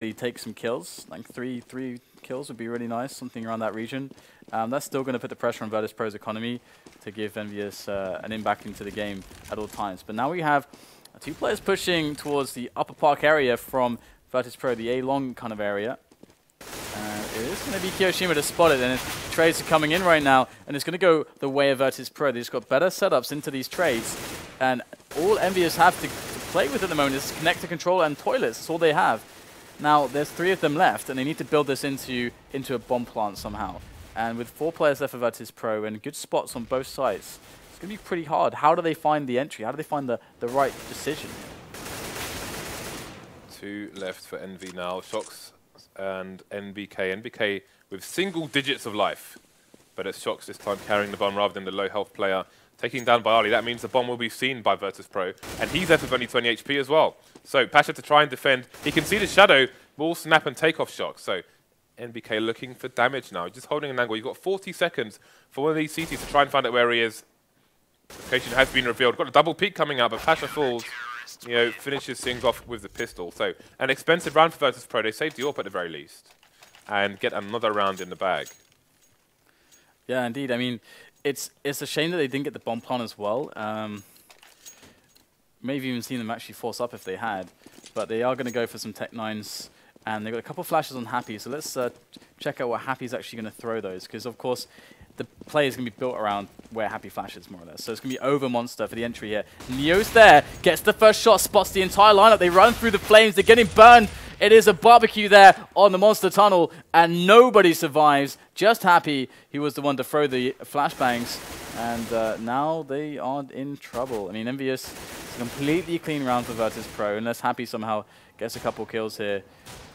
take some kills. Like three kills would be really nice, something around that region. That's still going to put the pressure on Virtus.pro's economy to give EnVyUs an in back into the game at all times. But now we have two players pushing towards the upper park area from Virtus.pro, the A-long kind of area. It is going to be Kiyoshima to spot it, and trades are coming in right now, and it's going to go the way of Virtus.pro. They've just got better setups into these trades, and all EnVyUs have to play with at the moment is connector control and toilets. That's all they have. Now, there's 3 of them left, and they need to build this into a bomb plant somehow. And with 4 players left for Virtus.pro and good spots on both sides, it's going to be pretty hard. How do they find the entry? How do they find the right decision? 2 left for Envy now. Shox and NBK. NBK with single digits of life. But it's Shox this time carrying the bomb rather than the low health player. Taking down by Ali, that means the bomb will be seen by Virtus.pro. And he's left with only 20 HP as well. So Pasha to try and defend. He can see the shadow, will snap and take off Shox. So NBK looking for damage now. Just holding an angle. You've got 40 seconds for one of these CTs to try and find out where he is. Location has been revealed. Got a double peek coming out, but Pasha falls. You know, finishes things off with the pistol. So an expensive round for Virtus.pro. They save the AWP at the very least. And get another round in the bag. Yeah, indeed. I mean, it's a shame that they didn't get the bomb plant as well. Maybe even seen them actually force up if they had. But they are going to go for some Tech 9s. And they've got a couple of flashes on Happy. So let's check out what Happy's actually going to throw those. Because, of course, the play is going to be built around where Happy flashes, more or less. So it's going to be over Monster for the entry here. Neo's there. Gets the first shot. Spots the entire lineup. They run through the flames. They're getting burned. It is a barbecue there on the Monster Tunnel. And nobody survives. Just Happy. He was the one to throw the flashbangs. And now they are in trouble. I mean, EnVyUs is a completely clean round for Virtus.pro. Unless Happy somehow gets a couple kills here.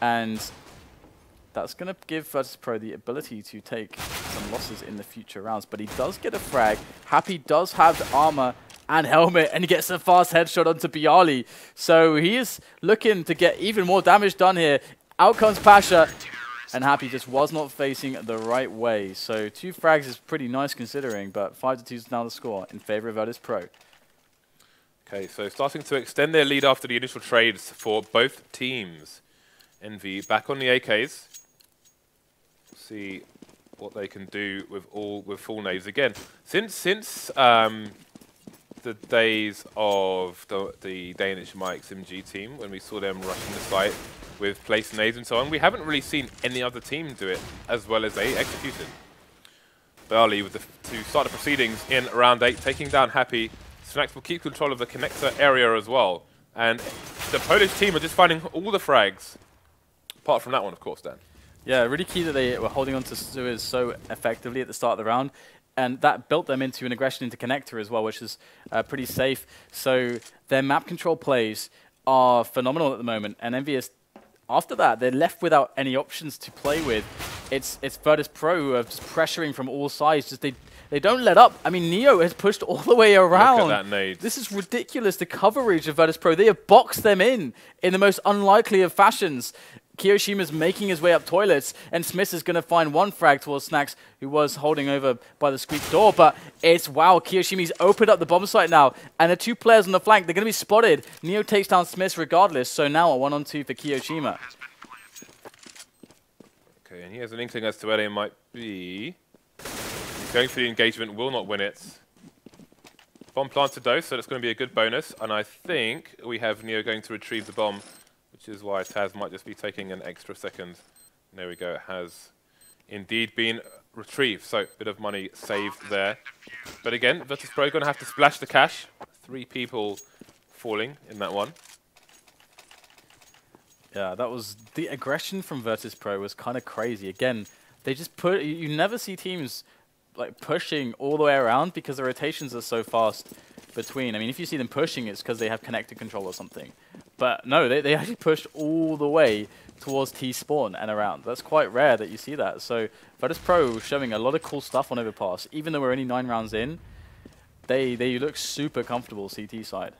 And that's going to give Virtus.pro the ability to take some losses in the future rounds. But he does get a frag. Happy does have the armor and helmet, and he gets a fast headshot onto Bialy. So he is looking to get even more damage done here. Out comes Pasha, and Happy just was not facing the right way. So 2 frags is pretty nice considering, but 5-2 is now the score in favor of Virtus.pro. Okay, so starting to extend their lead after the initial trades for both teams. Envy back on the AKs. See what they can do with full nades again. Since the days of the Danish Mike's MG team, when we saw them rushing the site with place nades and so on, we haven't really seen any other team do it as well as they executed. Barley with to start the proceedings in round 8, taking down Happy. Snacks will keep control of the connector area as well, and the Polish team are just finding all the frags. Apart from that one, of course, Dan. Yeah, really key that they were holding on to Suez so effectively at the start of the round, and that built them into an aggression into connector as well, which is pretty safe. So their map control plays are phenomenal at the moment, and EnVyUs, after that, they're left without any options to play with. It's Virtus.pro who are just pressuring from all sides. Just they don't let up. I mean, Neo has pushed all the way around. Look at that nade. This is ridiculous, the coverage of Virtus.pro. They have boxed them in the most unlikely of fashions. Kiyoshima's making his way up toilets, and Smith is going to find one frag towards Snacks, who was holding over by the squeak door. But it's, wow, Kiyoshima's opened up the bomb site now, and the 2 players on the flank, they're going to be spotted. Neo takes down Smith regardless, so now a 1-on-2 for Kiyoshima. Okay, and he has an inkling as to where they might be. He's going for the engagement, will not win it. Bomb planted though, so that's going to be a good bonus. And I think we have Neo going to retrieve the bomb, which is why Taz might just be taking an extra second. There we go, it has indeed been retrieved. So, bit of money saved there. But again, Virtus.pro going to have to splash the cash. 3 people falling in that one. Yeah, that was the aggression from Virtus.pro was kind of crazy. Again, they just put, you never see teams like pushing all the way around because the rotations are so fast between. I mean, if you see them pushing, it's because they have connected control or something. But no, they actually pushed all the way towards T-spawn and around. That's quite rare that you see that. So Virtus.pro showing a lot of cool stuff on Overpass. Even though we're only 9 rounds in, they look super comfortable CT side.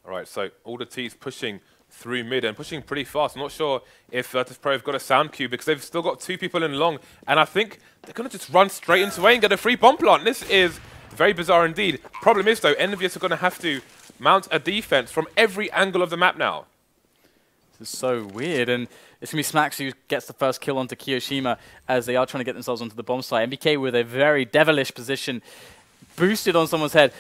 All right, so all the T's pushing through mid and pushing pretty fast. I'm not sure if Virtus.pro have got a sound cue because they've still got 2 people in long. And I think they're going to just run straight into A and get a free bomb plant. This is very bizarre indeed. Problem is, though, EnVyUs are going to have to mount a defense from every angle of the map now. This is so weird, and it's going to be Smacks who gets the first kill onto Kiyoshima as they are trying to get themselves onto the bomb site. MBK with a very devilish position, boosted on someone's head.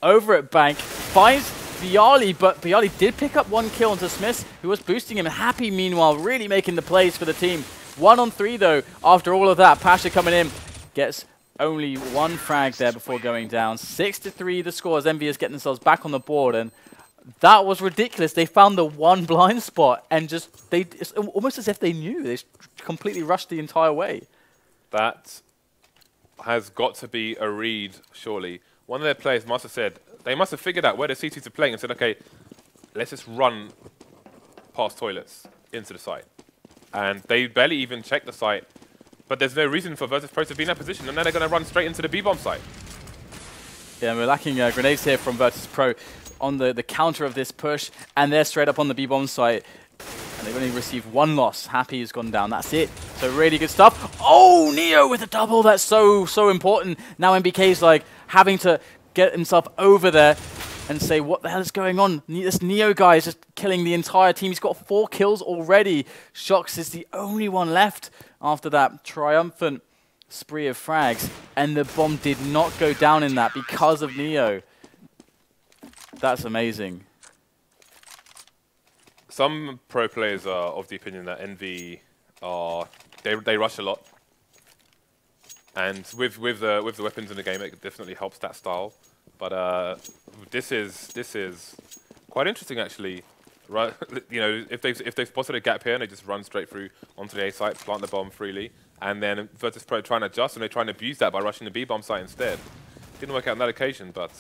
Over at Bank, finds Bialy, but Bialy did pick up one kill onto Smith, who was boosting him. Happy, meanwhile, really making the plays for the team. 1 on 3, though, after all of that. Pasha coming in, gets only one frag there before going down. 6-3 the score as EnVyUs getting themselves back on the board, and that was ridiculous. They found the one blind spot, and it's almost as if they knew. They completely rushed the entire way. That has got to be a read, surely. One of their players must have said, they must have figured out where the CTs are playing and said, okay, let's just run past toilets into the site. And they barely even checked the site, but there's no reason for Virtus.pro to be in that position, and then they're going to run straight into the B-bomb site. Yeah, we're lacking grenades here from Virtus.pro on the counter of this push, and they're straight up on the B-bomb site. And they've only received one loss. Happy has gone down. That's it. So really good stuff. Oh, Neo with a double. That's so important. Now MBK's like having to get himself over there and say, what the hell is going on? This Neo guy is just killing the entire team. He's got 4 kills already. Shox is the only one left after that triumphant spree of frags. And the bomb did not go down in that because of Neo. That's amazing. Some pro players are of the opinion that EnVy they rush a lot, and with the weapons in the game, it definitely helps that style. But this is quite interesting actually. Right, you know, if they've spotted a gap here and they just run straight through onto the A site, plant the bomb freely, and then Virtus.pro trying to adjust and they try and abuse that by rushing the B bomb site instead. Didn't work out on that occasion, but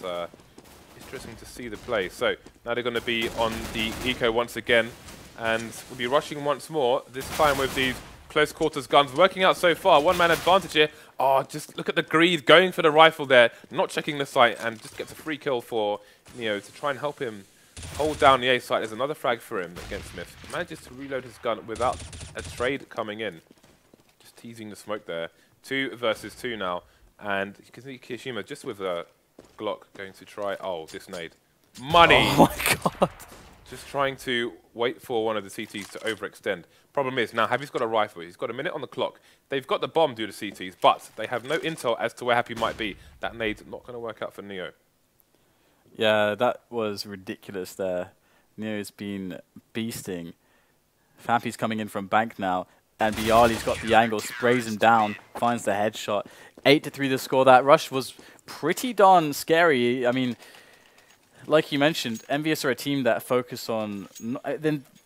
interesting to see the play. So now they're going to be on the eco once again, and we'll be rushing once more. This time with these close quarters guns working out so far. 1-man advantage here. Oh, just look at the greed going for the rifle there, not checking the site, and just gets a free kill for Neo to try and help him hold down the A site. There's another frag for him against Smith. Manages to reload his gun without a trade coming in. Just teasing the smoke there. 2 versus 2 now, and you can see Kiyoshima just with a Glock going to try. Oh, this nade. Money! Oh my god. Just trying to wait for one of the CTs to overextend. Problem is, now Happy's got a rifle. He's got a minute on the clock. They've got the bomb due to CTs, but they have no intel as to where Happy might be. That nade's not going to work out for Neo. Yeah, that was ridiculous there. Neo's been beasting. Happy's coming in from Bank now, and Bialy's got the angle, sprays him down, finds the headshot. 8-3 the score. That rush was pretty darn scary. I mean, like you mentioned, EnVyUs are a team that focus on...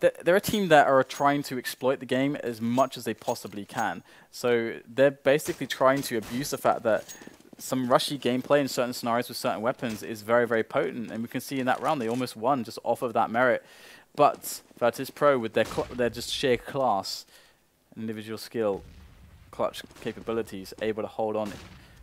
They're a team that are trying to exploit the game as much as they possibly can. So they're basically trying to abuse the fact that some rushy gameplay in certain scenarios with certain weapons is very, very potent. And we can see in that round, they almost won just off of that merit. But Virtus.pro, with their just sheer class, individual skill, clutch capabilities, able to hold on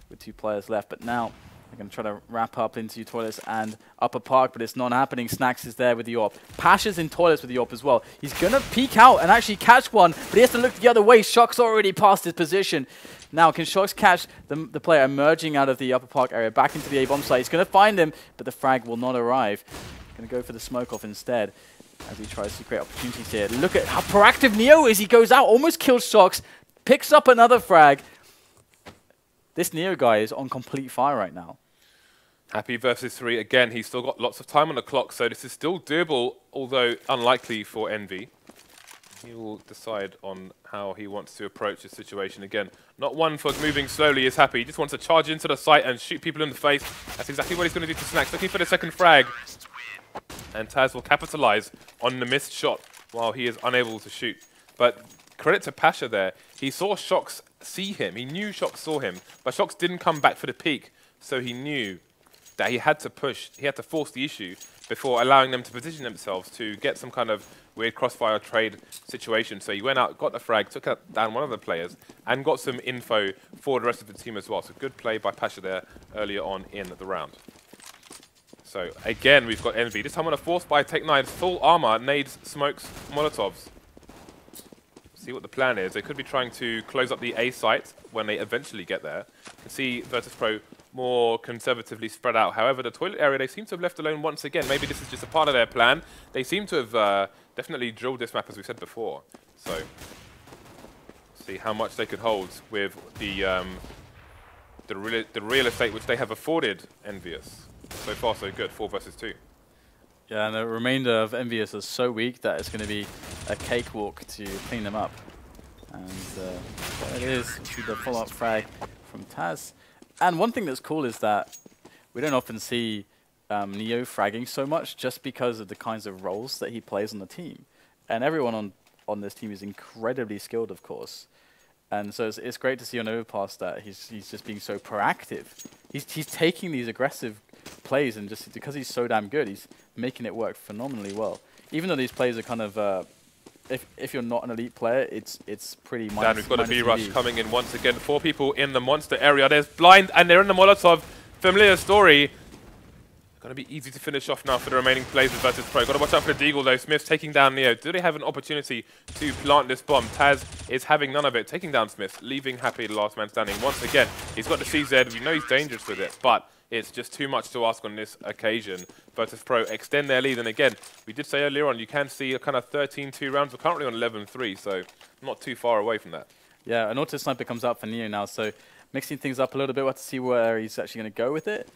with 2 players left. But now they're going to try to wrap up into toilets and upper park, but it's not happening. Snacks is there with the AWP. Pasha's in toilets with the AWP as well. He's going to peek out and actually catch one, but he has to look the other way. Shock's already past his position. Now, can Shox catch the player emerging out of the upper park area back into the A-bomb site? He's going to find him, but the frag will not arrive. Going to go for the smoke off instead as he tries to create opportunities here. Look at how proactive Neo is. He goes out, almost kills Shox, picks up another frag. This Neo guy is on complete fire right now. Happy versus 3. Again, he's still got lots of time on the clock, so this is still doable, although unlikely for EnVy. He will decide on how he wants to approach the situation. Again, not one for moving slowly is Happy. He just wants to charge into the site and shoot people in the face. That's exactly what he's going to do to Snacks. Looking for the second frag. And Taz will capitalize on the missed shot while he is unable to shoot. But credit to Pasha there. He saw Shox see him. He knew Shox saw him, but Shox didn't come back for the peek. So he knew that he had to push, he had to force the issue before allowing them to position themselves to get some kind of weird crossfire trade situation. So he went out, got the frag, took down one of the players, and got some info for the rest of the team as well. So good play by Pasha there earlier on in the round. So again, we've got EnVy. This time on a force by Tech9, full armor, nades, smokes, molotovs. See what the plan is. They could be trying to close up the A site when they eventually get there. You can see Virtus.pro more conservatively spread out. However, the toilet area, they seem to have left alone once again. Maybe this is just a part of their plan. They seem to have definitely drilled this map, as we said before. So, see how much they could hold with the real estate which they have afforded EnVyUs. So far, so good. 4 versus 2. Yeah, and the remainder of EnVyUs is so weak that it's going to be a cakewalk to clean them up. And there it is. We see the follow-up frag from Taz. And one thing that's cool is that we don't often see Neo fragging so much just because of the kinds of roles that he plays on the team. And everyone on this team is incredibly skilled, of course. And so it's great to see on Overpass that he's just being so proactive. He's taking these aggressive plays, and just because he's so damn good, he's making it work phenomenally well. Even though these plays are kind of, if you're not an elite player, it's pretty minus. And we've got a B-Rush coming in once again. 4 people in the monster area. There's Blind, and they're in the Molotov. Familiar story. Going to be easy to finish off now for the remaining players of Virtus.pro. Got to watch out for the Deagle though. Smith's taking down Neo. Do they have an opportunity to plant this bomb? Taz is having none of it. Taking down Smith, leaving Happy the last man standing. Once again, he's got the CZ. We know he's dangerous with it, but it's just too much to ask on this occasion. Virtus.pro extend their lead, and again, we did say earlier on, you can see a kind of 13-2 rounds. We're currently on 11-3, so not too far away from that. Yeah, an auto sniper comes out for Neo now, so mixing things up a little bit. We'll have to see where he's actually going to go with it.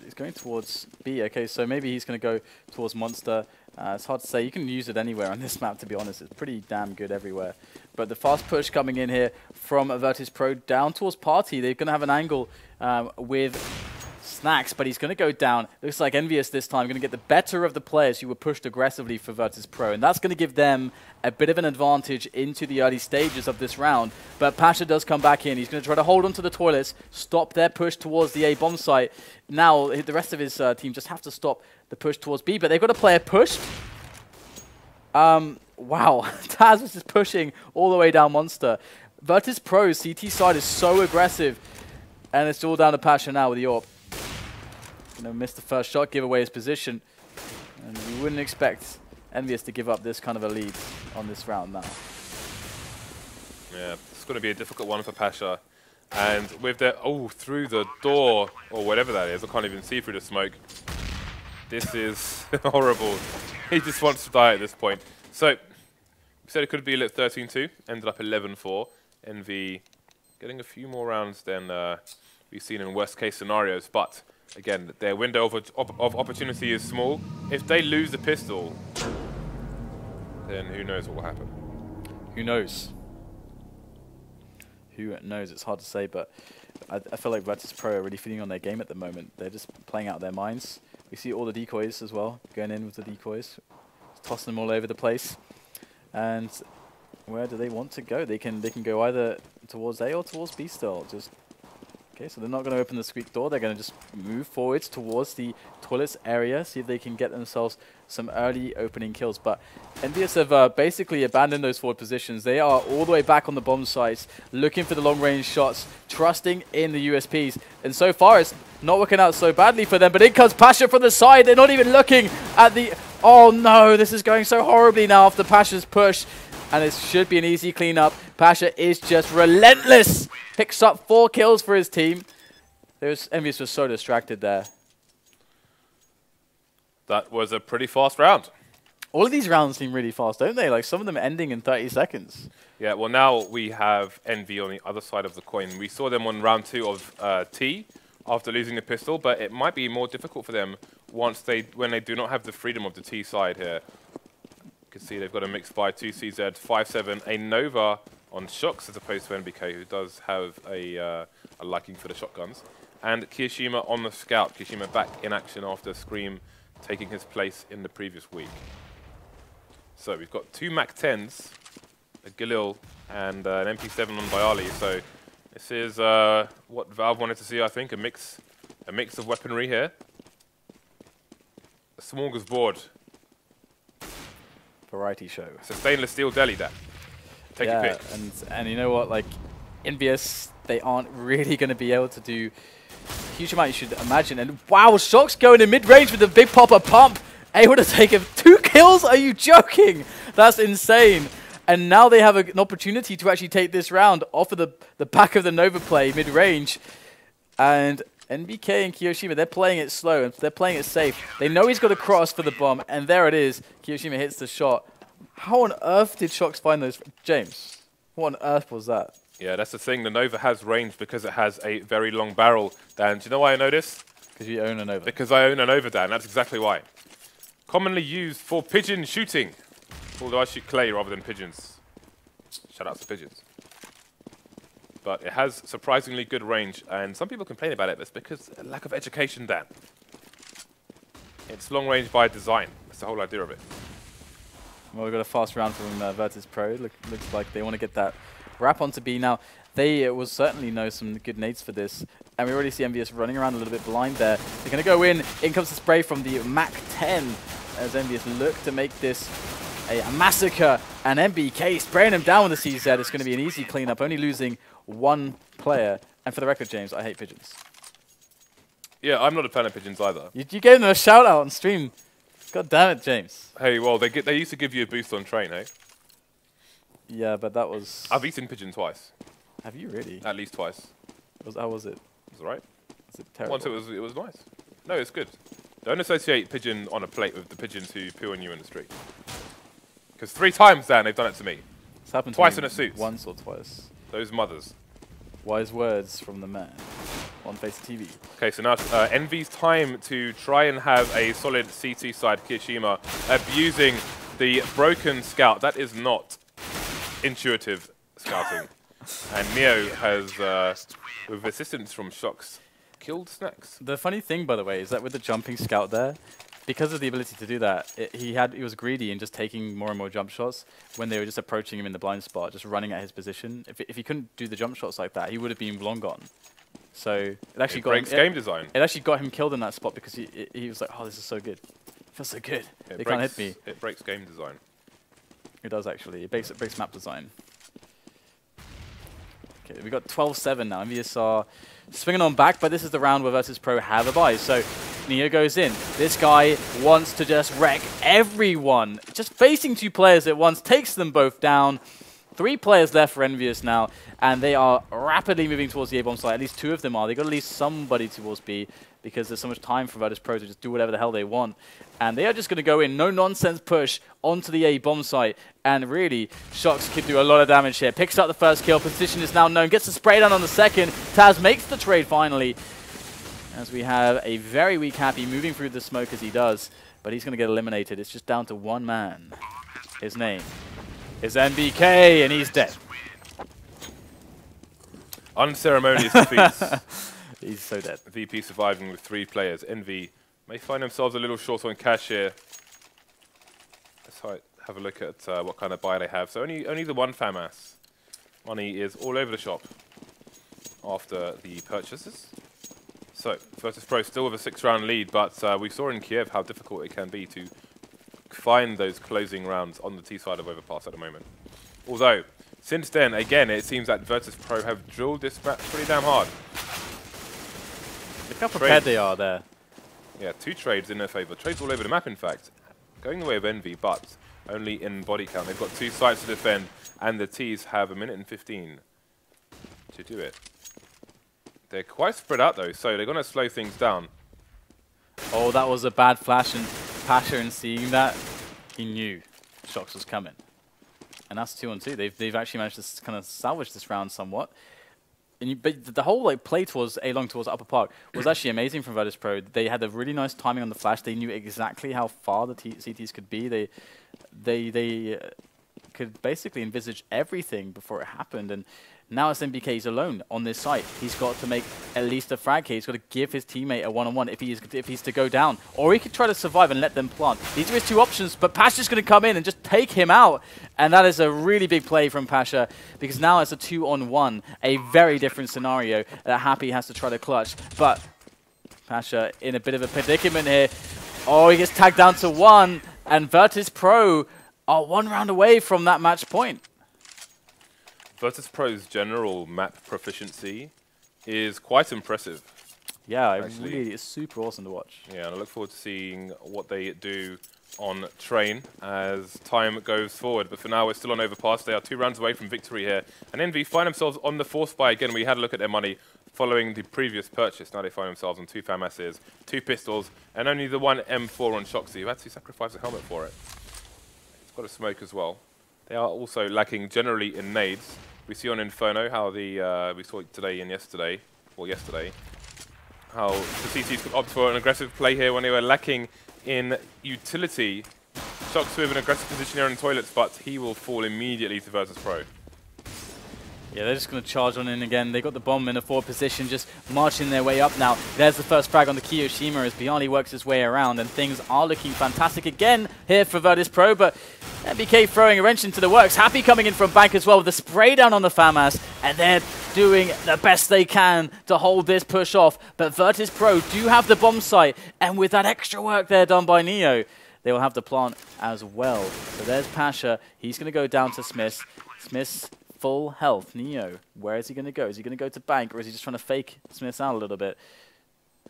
He's going towards B. Okay, so maybe he's going to go towards Monster. It's hard to say. You can use it anywhere on this map, to be honest. It's pretty damn good everywhere. But the fast push coming in here from Virtus.pro down towards Party. They're going to have an angle with Snacks, but he's going to go down. Looks like EnVyUs this time going to get the better of the players who were pushed aggressively for Virtus.pro, and that's going to give them a bit of an advantage into the early stages of this round. But Pasha does come back in. He's going to try to hold on to the toilets, stop their push towards the A bomb site. Now the rest of his team just have to stop the push towards B, but they've got a player pushed. Wow, Taz is just pushing all the way down Monster. Virtus.pro's CT side is so aggressive, and it's all down to Pasha now with the AWP. Gonna miss the first shot, give away his position, and you wouldn't expect EnVyUs to give up this kind of a lead on this round now. Yeah, it's going to be a difficult one for Pasha. And with the, through the door, or whatever that is, I can't even see through the smoke. This is horrible. He just wants to die at this point. So, we said it could be lit 13-2, ended up 11-4. Envy getting a few more rounds than we've seen in worst case scenarios, but again, their window of opportunity is small. If they lose the pistol, then who knows what will happen. Who knows? Who knows? It's hard to say, but I feel like Virtus.pro are really feeding on their game at the moment. They're just playing out their minds. We see all the decoys as well, going in with the decoys, tossing them all over the place. And where do they want to go? They can go either towards A or towards B still. Okay, so they're not going to open the squeak door. They're going to just move forwards towards the toilets area, see if they can get themselves some early opening kills. But EnVyUs have basically abandoned those forward positions. They are all the way back on the bomb sites, looking for the long-range shots, trusting in the USPs. And so far, it's not working out so badly for them. But in comes Pasha from the side. They're not even looking at the... Oh, no, this is going so horribly now after Pasha's push. And it should be an easy cleanup. Pasha is just relentless. Picks up 4 kills for his team. EnVyUs was so distracted there. That was a pretty fast round. All of these rounds seem really fast, don't they? Like some of them ending in 30 seconds. Yeah, well now we have Envy on the other side of the coin. We saw them on round 2 of T after losing the pistol, but it might be more difficult for them when they do not have the freedom of the T side here. You can see they've got a mix by 2CZ, 5-7, a Nova on Shocks as opposed to NBK, who does have a liking for the shotguns. And Kiyashima on the scout. Kiyashima back in action after Scream taking his place in the previous week. So we've got 2 MAC-10s, a Galil, and an MP7 on Bialy. So this is what Valve wanted to see, I think, a mix of weaponry here. A smorgasbord. Variety show. It's a stainless steel deli, that. Take your pick. And you know what, like, EnVyUs, they aren't really going to be able to do a huge amount, you should imagine. And wow, Shock's going in mid-range with the big popper pump. Able to take him 2 kills? Are you joking? That's insane. And now they have an opportunity to actually take this round off of the back of the Nova play mid-range. And NBK and Kiyoshima, they're playing it slow and they're playing it safe. They know he's got a cross for the bomb, and there it is. Kiyoshima hits the shot. How on earth did Shox find those? James, what on earth was that? Yeah, that's the thing. The Nova has range because it has a very long barrel. Dan, do you know why I know this? Because you own a Nova. Because I own a Nova, Dan. That's exactly why. Commonly used for pigeon shooting. Although I shoot clay rather than pigeons. Shout out to pigeons. But it has surprisingly good range, and some people complain about it, but it's because of lack of education, Dan. It's long range by design. That's the whole idea of it. Well, we've got a fast round from Virtus.pro. Looks like they want to get that wrap onto B. Now, they will certainly know some good nades for this. And we already see EnVyUs running around a little bit blind there. They're going to go in. In comes the spray from the Mac 10 as EnVyUs look to make this a massacre. And NBK spraying him down with the CZ. It's going to be an easy cleanup, only losing one player. And for the record, James, I hate pigeons. Yeah, I'm not a fan of pigeons either. You gave them a shout out on stream. God damn it, James. Hey, well, they used to give you a boost on train, hey? Yeah, but that was... I've eaten pigeon twice. Have you really? At least twice. How was it? It was alright. Was it terrible? Once it was nice. No, it's good. Don't associate pigeon on a plate with the pigeons who poo on you in the street. Because 3 times, Dan, they've done it to me. It's happened twice to me in a suit. Once or twice. Those mothers. Wise words from the man on Faceit TV. Okay, so now EnVy's time to try and have a solid CT side. Kiyoshima abusing the broken scout. That is not intuitive scouting. And Neo has, with assistance from Shox, killed Snacks. The funny thing, by the way, is that with the jumping scout there, because of the ability to do that, he was greedy in just taking more and more jump shots when they were just approaching him in the blind spot, just running at his position. If he couldn't do the jump shots like that, he would have been long gone. So it actually breaks game design. It actually got him killed in that spot because he was like, oh, this is so good. It feels so good. They can't hit me. It breaks game design. It does actually. It breaks map design. Okay, we got 12-7 now. EnVyUs are swinging on back, but this is the round where Virtus.pro have a buy. So Neo goes in. This guy wants to just wreck everyone. Just facing 2 players at once, takes them both down. 3 players left for EnVyUs now, and they are rapidly moving towards the A-bomb site. At least 2 of them are. They got at least somebody towards B because there's so much time for Virtus.pro to just do whatever the hell they want. And they are just going to go in, no-nonsense push onto the A-bomb site. And really, Shox could do a lot of damage here. Picks up the first kill. Position is now known. Gets the spray down on the second. Taz makes the trade finally. As we have a very weak Happy moving through the smoke as he does. But he's going to get eliminated. It's just down to one man. His name is NBK, and he's dead. Unceremonious defeats. He's so dead. VP surviving with 3 players. Envy may find themselves a little short on cash here. Let's have a look at what kind of buy they have. So only the 1 FAMAS. Money is all over the shop after the purchases. So Virtus.pro still with a 6-round lead, but we saw in Kiev how difficult it can be to find those closing rounds on the T side of Overpass at the moment. Although, since then, again, it seems that Virtus.pro have drilled this map pretty damn hard. Look how prepared they are there. Yeah, 2 trades in their favor. Trades all over the map, in fact. Going the way of Envy, but only in body count. They've got 2 sites to defend, and the Ts have 1 minute and 15 to do it. They're quite spread out, though, so they're going to slow things down. Oh, that was a bad flash, and Pasha, in seeing that, he knew Shox was coming. And that's 2-on-2. They've actually managed to kind of salvage this round somewhat. But the whole play towards A-long towards Upper Park was actually amazing from Virtus.pro. They had a really nice timing on the flash. They knew exactly how far the CTs could be. They could basically envisage everything before it happened. And now it's NBK. He's alone on this site. He's got to make at least a frag here. He's got to give his teammate a 1-on-1 if he's to go down. Or he could try to survive and let them plant. These are his 2 options, but Pasha's going to come in and just take him out. And that is a really big play from Pasha, because now it's a 2-on-1, a very different scenario that Happy has to try to clutch. But Pasha in a bit of a predicament here. Oh, he gets tagged down to 1, and Virtus.pro are 1 round away from that match point. Virtus.pro's general map proficiency is quite impressive. Yeah, really, it's super awesome to watch. Yeah, and I look forward to seeing what they do on train as time goes forward. But for now, we're still on overpass. They are 2 rounds away from victory here. And EnVy find themselves on the 4th buy again. We had a look at their money following the previous purchase. Now they find themselves on 2 FAMASs, 2 pistols, and only the 1 M4 on Shoxy, who had to sacrifice a helmet for it. It's got a smoke as well. They are also lacking generally in nades. We see on Inferno how the we saw it today and yesterday, how the CTs could opt for an aggressive play here when they were lacking in utility. Shox with an aggressive position here in toilets, but he will fall immediately to Virtus.pro. Yeah, they're just going to charge on in again. They got the bomb in a forward position, just marching their way up now. There's the first frag on the Kiyoshima as Bialy works his way around, and things are looking fantastic again here for Virtus.pro, but MBK throwing a wrench into the works. Happy coming in from bank as well with the spray down on the FAMAS, and they're doing the best they can to hold this push off. But Virtus.pro do have the bomb site, and with that extra work there done by Neo, they will have the plant as well. So there's Pasha. He's going to go down to Smith. Smith's full health. Neo, where is he going to go? Is he going to go to bank, or is he just trying to fake Smith out a little bit?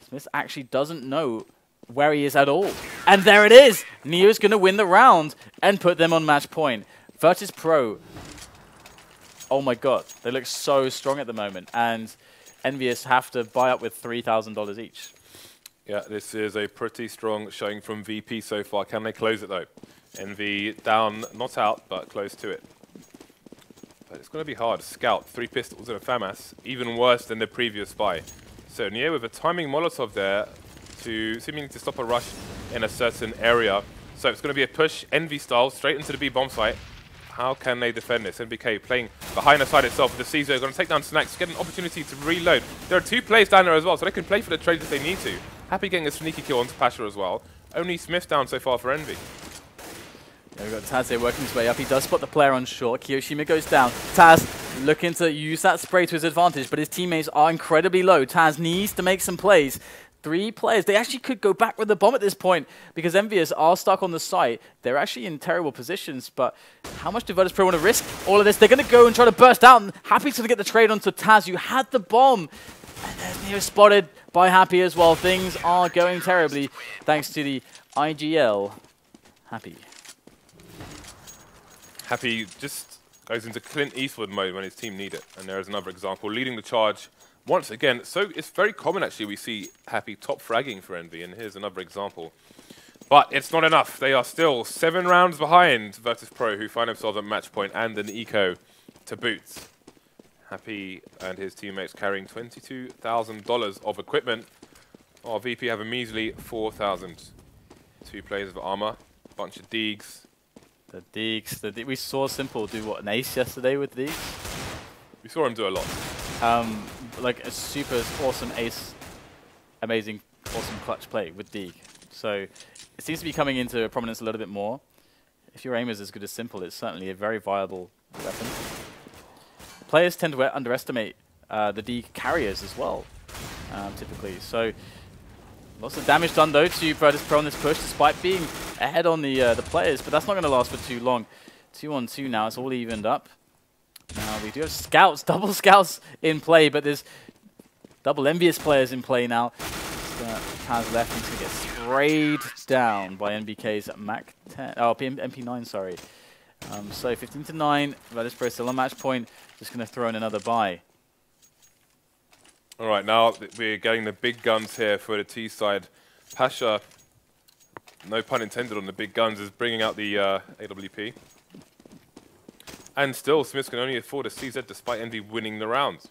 Smith actually doesn't know where he is at all. And there it is! Neo's going to win the round and put them on match point. Virtus.pro, oh my god, they look so strong at the moment. And EnVyUs have to buy up with $3,000 each. Yeah, this is a pretty strong showing from VP so far. Can they close it though? EnVy down, not out, but close to it. But it's going to be hard. Scout, 3 pistols and a FAMAS, even worse than the previous buy. So Neo with a timing Molotov there, seeming to stop a rush in a certain area. So it's going to be a push, EnVy style, straight into the B bomb site. How can they defend this? NBK playing behind the side itself with the Caesar, going to take down Snacks, get an opportunity to reload. There are 2 players down there as well, so they can play for the trades if they need to. Happy getting a sneaky kill onto Pasha as well. Only Smith down so far for EnVy. Yeah, we've got Taz here working his way up. He does spot the player on short. Kiyoshima goes down. Taz looking to use that spray to his advantage, but his teammates are incredibly low. Taz needs to make some plays. 3 players. They actually could go back with the bomb at this point because EnVyUs are stuck on the site. They're actually in terrible positions, but how much do Virtus.pro want to risk all of this? They're going to go and try to burst out. And Happy to get the trade onto Taz, who had the bomb. And there's Neo spotted by Happy as well. Things are going terribly thanks to the IGL. Happy. Happy just goes into Clint Eastwood mode when his team need it. And there is another example, leading the charge once again. So it's very common, actually, we see Happy top fragging for EnVy, and here's another example. But it's not enough. They are still 7 rounds behind Virtus.pro, who find themselves at match point and an eco to boot. Happy and his teammates carrying $22,000 of equipment, while VP have a measly 4,000. 2 players of armor, a bunch of Deegs. The Deegs. We saw Simple do, what, an ace yesterday with Deegs? We saw him do a lot. Like a super awesome ace, amazing, awesome clutch play with Deeg. So it seems to be coming into prominence a little bit more. If your aim is as good as Simple, it's certainly a very viable weapon. Players tend to underestimate the Deeg carriers as well, typically. So lots of damage done though to Virtus.pro on this push, despite being ahead on the players, but that's not going to last for too long. 2 on 2 now, it's all evened up. Now we do have scouts, double scouts in play, but there's double EnVyUs players in play now. Taz left, he's going to get sprayed down by NBK's Mac 10, oh, MP9, sorry. So 15 to 9, Virtus.pro still on match point, just going to throw in another buy. All right, now we're getting the big guns here for the T side. Pasha, no pun intended on the big guns, is bringing out the AWP. And still, Smith can only afford a CZ despite EnVy winning the rounds.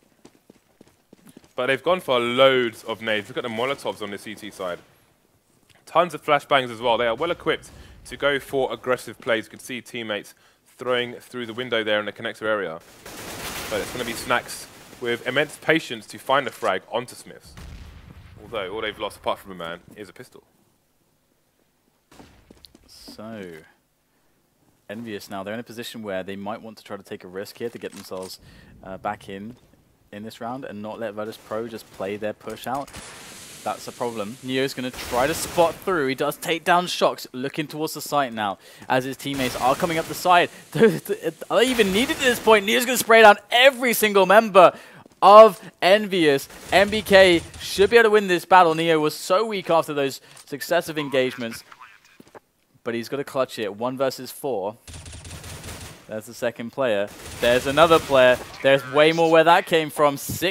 But they've gone for loads of nades. Look at the Molotovs on the CT side. Tons of flashbangs as well. They are well equipped to go for aggressive plays. You can see teammates throwing through the window there in the connector area. But it's going to be Snacks with immense patience to find a frag onto Smiths. Although all they've lost apart from a man is a pistol. So EnVyUs now, they're in a position where they might want to try to take a risk here to get themselves back in this round and not let Virtus.pro just play their push out. That's a problem. Neo's going to try to spot through. He does take down Shox, looking towards the site now as his teammates are coming up the side. Are they even needed at this point? Neo's going to spray down every single member of EnVyUs. MBK should be able to win this battle. Neo was so weak after those successive engagements. but he's got to clutch it. 1 versus 4. There's the second player. There's another player. There's way more where that came from. 6